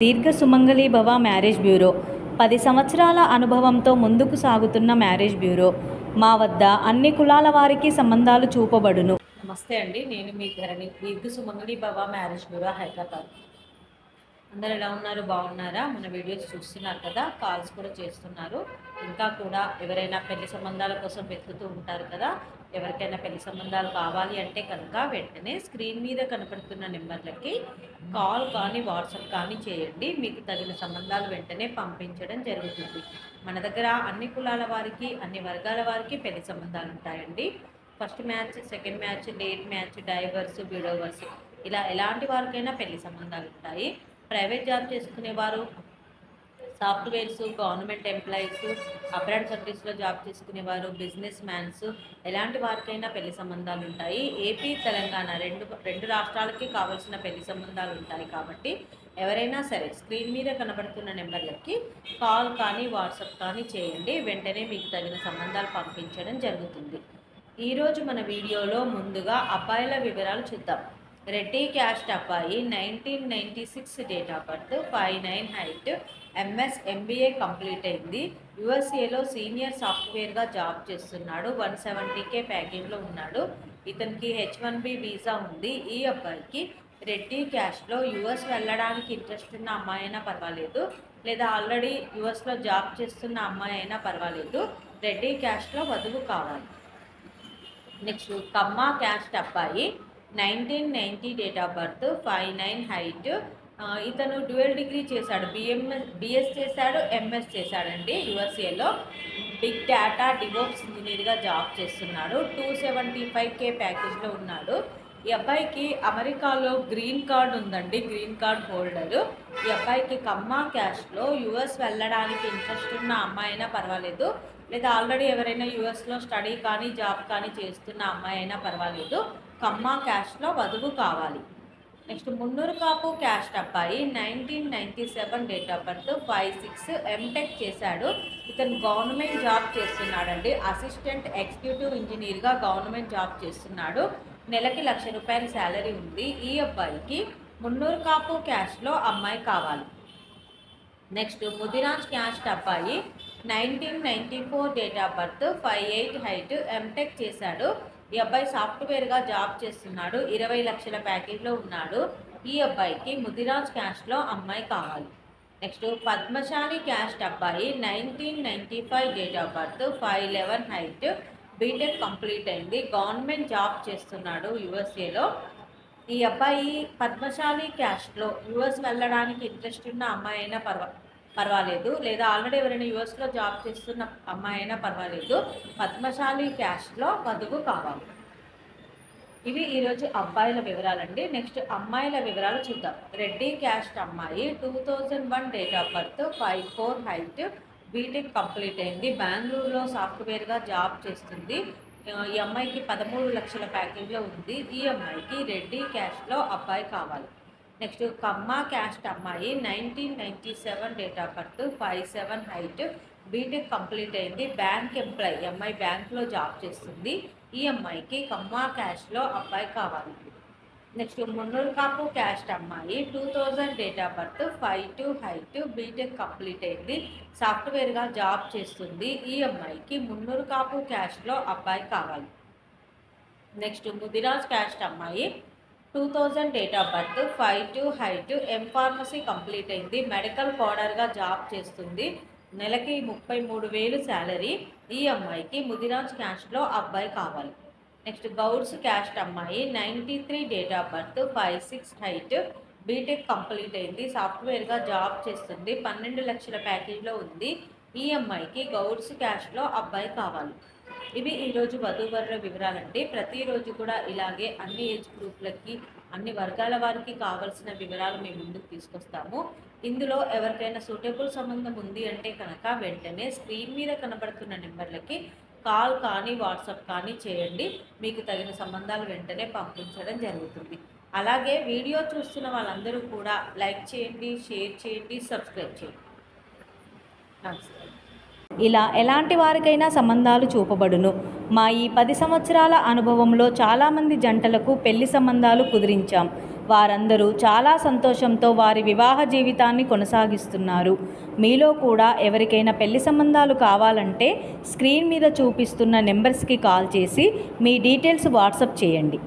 దీర్ఘ సుమంగళి భవ marriage bureau 10 సంవత్సరాల అనుభవంతో ముందుకు సాగుతున్న మ్యారేజ్ బ్యూరో. మా వద్ద అన్ని కులాల వారికి సంబంధాలు చూపబడును. నమస్తే అండి, నేను మీ ధరణి. దీర్ఘ సుమంగళి భవ మ్యారేజ్ బ్యూరో, హైదరాబాద్. అందరు ఎలా ఉన్నారు? బాగున్నారా? మన వీడియోస్ చూస్తున్నారు కదా, కాల్స్ కూడా చేస్తున్నారు. ఇంకా కూడా ఎవరైనా పెళ్లి సంబంధాల కోసం వెతుకుతూ ఉంటారు కదా, ఎవరికైనా పెళ్లి సంబంధాలు కావాలి అంటే కనుక వెంటనే స్క్రీన్ మీద కనపడుతున్న నెంబర్లకి కాల్ కానీ వాట్సాప్ కానీ చేయండి. మీకు తగిన సంబంధాలు వెంటనే పంపించడం జరుగుతుంది. మన దగ్గర అన్ని కులాల వారికి, అన్ని వర్గాల వారికి పెళ్లి సంబంధాలు ఉంటాయండి. First match, second match, date match, divorce, widowers, ఇలా ఎలాంటి వారికైనా పెళ్లి సంబంధాలు ఉంటాయి. ప్రైవేట్ జాబ్ చేసుకునేవారు, సాఫ్ట్వేర్స్, గవర్నమెంట్ ఎంప్లాయీస్, అబ్రాడ్ కంట్రీస్లో జాబ్ చేసుకునేవారు, బిజినెస్ మ్యాన్స్, ఎలాంటి వారికైనా పెళ్లి సంబంధాలు ఉంటాయి. ఏపీ, తెలంగాణ రెండు రాష్ట్రాలకి కావాల్సిన పెళ్లి సంబంధాలు ఉంటాయి. కాబట్టి ఎవరైనా సరే స్క్రీన్ మీద కనబడుతున్న నెంబర్లకి కాల్ కానీ వాట్సాప్ కానీ చేయండి. వెంటనే మీకు తగిన సంబంధాలు పంపించడం జరుగుతుంది. ఈరోజు మన వీడియోలో ముందుగా అబ్బాయిల వివరాలు చూద్దాం. రెడ్డి క్యాస్ట్ అబ్బాయి, 1996 date of birth, 5'9" height, MS MBA complete అయింది. యుఎస్ఏలో సీనియర్ సాఫ్ట్వేర్గా జాబ్ చేస్తున్నాడు. 170K ప్యాకేజ్లో ఉన్నాడు. ఇతనికి H1B వీసా ఉంది. ఈ అబ్బాయికి రెడ్డి క్యాస్ట్లో యుఎస్ వెళ్ళడానికి ఇంట్రెస్ట్ ఉన్న అమ్మాయి అయినా పర్వాలేదు, లేదా ఆల్రెడీ యుఎస్లో జాబ్ చేస్తున్న అమ్మాయి అయినా పర్వాలేదు. రెడ్డి క్యాస్ట్లో వధువు కావాలి. నెక్స్ట్ కమ్మ క్యాస్ట్ అబ్బాయి, 1990 డేట్ ఆఫ్ బర్త్, 5'9" హైట్. ఇతను డ్యూయల్ డిగ్రీ చేశాడు. బిఎస్ చేశాడు, ఎంఎస్ చేశాడండి. యుఎస్ఏలో బిగ్ డేటా డివోప్స్ ఇంజనీర్గా జాబ్ చేస్తున్నాడు. 275K ప్యాకేజ్లో ఉన్నాడు. ఈ అబ్బాయికి అమెరికాలో గ్రీన్ కార్డ్ ఉందండి, గ్రీన్ కార్డ్ హోల్డరు. ఈ అబ్బాయికి కమ్మ క్యాస్ట్లో యుఎస్ వెళ్ళడానికి ఇంట్రెస్ట్ ఉన్న అమ్మాయి అయినా పర్వాలేదు, లేదా ఆల్రెడీ ఎవరైనా యుఎస్లో స్టడీ కానీ జాబ్ కానీ చేస్తున్న అమ్మాయి అయినా పర్వాలేదు. కమ్మ క్యాస్ట్లో వధువు కావాలి. నెక్స్ట్ మున్నూరు కాపు క్యాస్ట్ అబ్బాయి, 1997 డేట్ ఆఫ్ బర్త్, 5'6", ఎంటెక్ చేశాడు. ఇతను గవర్నమెంట్ జాబ్ చేస్తున్నాడండి. అసిస్టెంట్ ఎగ్జిక్యూటివ్ ఇంజనీర్గా గవర్నమెంట్ జాబ్ చేస్తున్నాడు. నెలకి ₹1,00,000 శాలరీ ఉంది. ఈ అబ్బాయికి మున్నూరు కాపు క్యాస్ట్లో అమ్మాయి కావాలి. నెక్స్ట్ ముదిరాజ్ క్యాస్ట్ అబ్బాయి, 1994 date of birth, 5'8" height, MTech చేశాడు. ఈ అబ్బాయి సాఫ్ట్వేర్గా జాబ్ చేస్తున్నాడు. 20 లక్షల ప్యాకేజ్లో ఉన్నాడు. ఈ అబ్బాయికి ముదిరాజ్ క్యాస్ట్లో అమ్మాయి కావాలి. నెక్స్ట్ పద్మశాలి క్యాస్ట్ అబ్బాయి, 1995 date of birth, 5'11" height, BTech complete అయింది. గవర్నమెంట్ జాబ్ చేస్తున్నాడు యుఎస్ఏలో. ఈ అబ్బాయి పద్మశాలి క్యాస్ట్లో యుఎస్ వెళ్ళడానికి ఇంట్రెస్ట్ ఉన్న అమ్మాయి అయినా పర్వాలేదు, లేదా ఆల్రెడీ ఎవరైనా యుఎస్లో జాబ్ చేస్తున్న అమ్మాయి అయినా పర్వాలేదు. పద్మశాలి క్యాస్ట్లో వధువు కావాలి. ఇవి ఈరోజు అబ్బాయిల వివరాలండి. నెక్స్ట్ అమ్మాయిల వివరాలు చూద్దాం. రెడ్డి క్యాస్ట్ అమ్మాయి, 2001 date of birth, 5'4" height, BTech complete అయింది. బెంగళూరులో సాఫ్ట్వేర్గా జాబ్ చేస్తుంది. ఈ అమ్మాయికి 13 లక్షల ప్యాకేజ్లో ఉంది. ఈ అమ్మాయికి రెడ్డి క్యాస్ట్లో అబ్బాయి కావాలి. నెక్స్ట్ కమ్మ క్యాస్ట్ అమ్మాయి, 1997 date of birth, 5'7" height, BTech complete అయింది. బ్యాంక్ ఎంప్లాయీ, ఈ అమ్మాయి బ్యాంక్లో జాబ్ చేస్తుంది. ఈ అమ్మాయికి కమ్మ క్యాస్ట్లో అబ్బాయి కావాలి. నెక్స్ట్ మున్నూరు కాపు క్యాస్ట్ అమ్మాయి, 2000 date of birth, 5'2" height, BTech complete అయింది. సాఫ్ట్వేర్గా జాబ్ చేస్తుంది. ఈ అమ్మాయికి మున్నూరు కాపు క్యాస్ట్లో అబ్బాయి కావాలి. నెక్స్ట్ ముదిరాజ్ క్యాస్ట్ అమ్మాయి, 2000 date of birth, 5'2" height, pharmacy complete అయింది. మెడికల్ కోడర్గా జాబ్ చేస్తుంది. నెలకి 33,000 శాలరీ. ఈ అమ్మాయికి ముదిరాజ్ క్యాస్ట్లో అబ్బాయి కావాలి. నెక్స్ట్ గౌడ్స్ క్యాస్ట్ అమ్మాయి, 93 date of birth, 5'6" height, BTech complete అయింది. సాఫ్ట్వేర్గా జాబ్ చేస్తుంది. 12 లక్షల ప్యాకేజ్లో ఉంది. ఈ అమ్మాయికి గౌడ్స్ క్యాస్ట్లో అబ్బాయి కావాలి. ఇవి ఈరోజు వధూవరుల వివరాలండి. ప్రతిరోజు కూడా ఇలాగే అన్ని ఏజ్ గ్రూప్లకి, అన్ని వర్గాల వారికి కావాల్సిన వివరాలు మేము ముందుకు తీసుకొస్తాము. ఇందులో ఎవరికైనా సూటబుల్ సంబంధం ఉంది అంటే కనుక వెంటనే స్క్రీన్ మీద కనబడుతున్న నెంబర్లకి కాల్ కానీ వాట్సాప్ కానీ చేయండి. మీకు తగిన సంబంధాలు వెంటనే పంపించడం జరుగుతుంది. అలాగే వీడియో చూస్తున్న వాళ్ళందరూ కూడా లైక్ చేయండి, షేర్ చేయండి, సబ్స్క్రైబ్ చేయండి. నమస్తే. ఇలా ఎలాంటి వారికైనా సంబంధాలు చూపబడును. మా ఈ 10 సంవత్సరాల అనుభవంలో చాలామంది జంటలకు పెళ్లి సంబంధాలు కుదిరించాం. వారందరూ చాలా సంతోషంతో వారి వివాహ జీవితాన్ని కొనసాగిస్తున్నారు. మీలో కూడా ఎవరికైనా పెళ్లి సంబంధాలు కావాలంటే స్క్రీన్ మీద చూపిస్తున్న నెంబర్స్కి కాల్ చేసి మీ డీటెయిల్స్ వాట్సాప్ చేయండి.